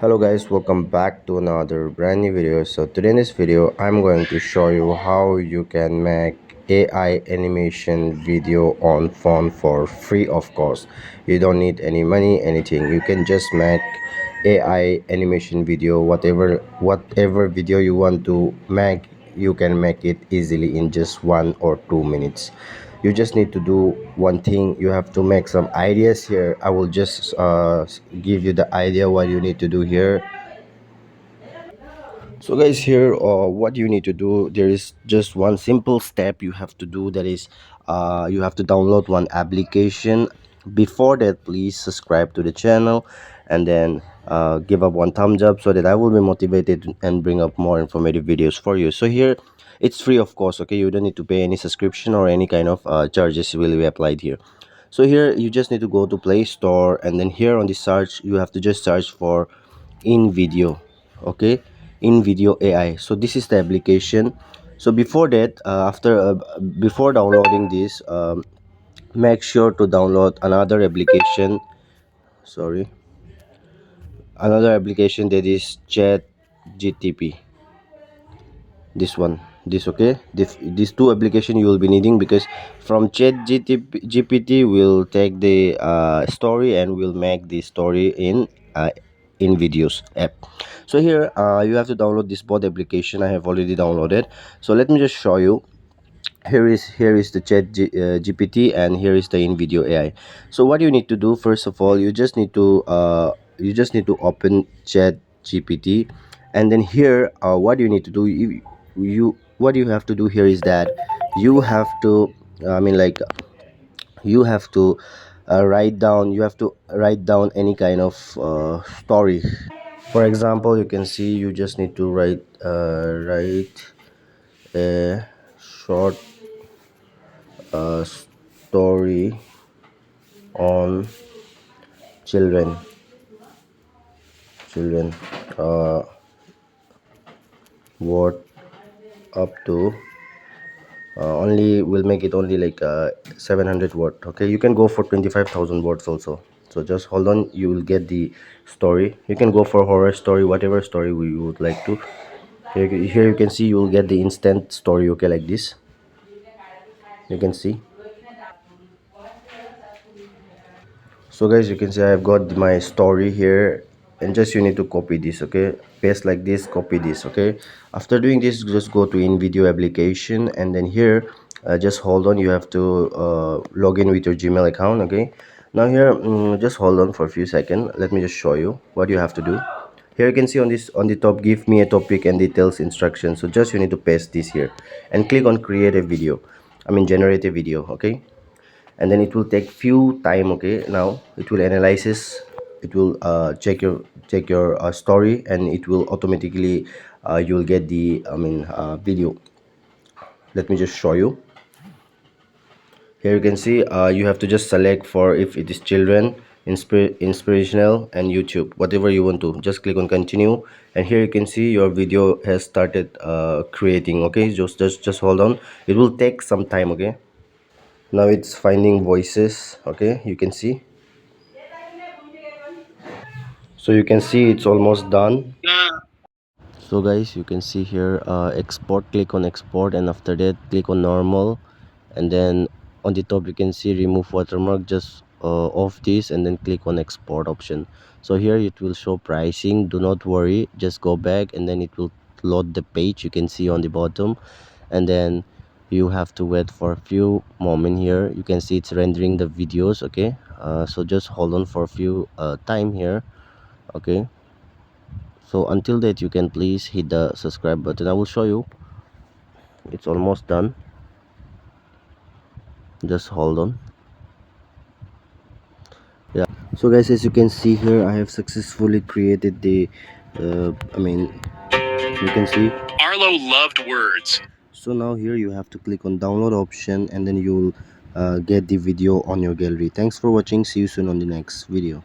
Hello guys, welcome back to another brand new video. So today in this video I'm going to show you how you can make AI animation video on phone for free of course. You don't need any money, anything. You can just make AI animation video, whatever video you want to make, you can make it easily in just 1 or 2 minutes. You just need to do one thing. You have to make some ideas here. I will just give you the idea what you need to do here. So guys, here what you need to do, there is just one simple step you have to do. That is you have to download one application. Before that, please subscribe to the channel, and then give up one thumbs up so that I will be motivated and bring up more informative videos for you. So here it's free of course. Okay, you don't need to pay any subscription or any kind of charges will be applied here. So here you just need to go to Play Store, and then here on the search you have to just search for InVideo. Okay, InVideo AI. So this is the application. So before that, before downloading this, make sure to download another application. Sorry, another application, that is Chat GTP. This one, this, okay, these two application you will be needing, because from Chat GPT will take the story and will make the story in videos app. So here you have to download this both application. I have already downloaded, so let me just show you. Here is the GPT, and here is the InVideo AI. So what you need to do, first of all, you just need to open Chat GPT, and then here what you need to do, you what you have to do here is that you have to I mean like you have to write down any kind of story. For example, you can see you just need to write a short story on children, uh, word up to only will make it only like 700 word. Okay, you can go for 25,000 words also. So just hold on, you will get the story. You can go for horror story, whatever story you would like to. Here you can see you will get the instant story. Okay, like this you can see. So guys, you can see I have got my story here, and just you need to copy this. Okay, paste like this, copy this. Okay, after doing this, just go to InVideo application, and then here just hold on, you have to log in with your Gmail account. Okay, now here just hold on for a few seconds. Let me just show you what you have to do. Here you can see on the top, give me a topic and details instructions. So just you need to paste this here and click on create a video, generate a video. Okay, and then it will take few time. Okay, now it will analysis, it will check your story, and it will automatically you will get the video. Let me just show you. Here you can see you have to just select for if it is children, inspirational, and YouTube, whatever you want to. Just click on continue, and here you can see your video has started creating. Okay, just hold on, it will take some time. Okay, now it's finding voices. Okay, you can see. So you can see it's almost done. So guys, you can see here export, click on export, and after that click on normal, and then on the top you can see remove watermark. Just off this and then click on export option. So here it will show pricing. Do not worry, just go back and then it will load the page. You can see on the bottom, and then you have to wait for a few moments. Here you can see it's rendering the videos. Okay, so just hold on for a few time here. Okay, so until that you can please hit the subscribe button. I will show you, it's almost done. Just hold on. Yeah, so guys, as you can see here, I have successfully created the you can see Arlo loved words. So now here you have to click on download option, and then you'll get the video on your gallery. Thanks for watching. See you soon on the next video.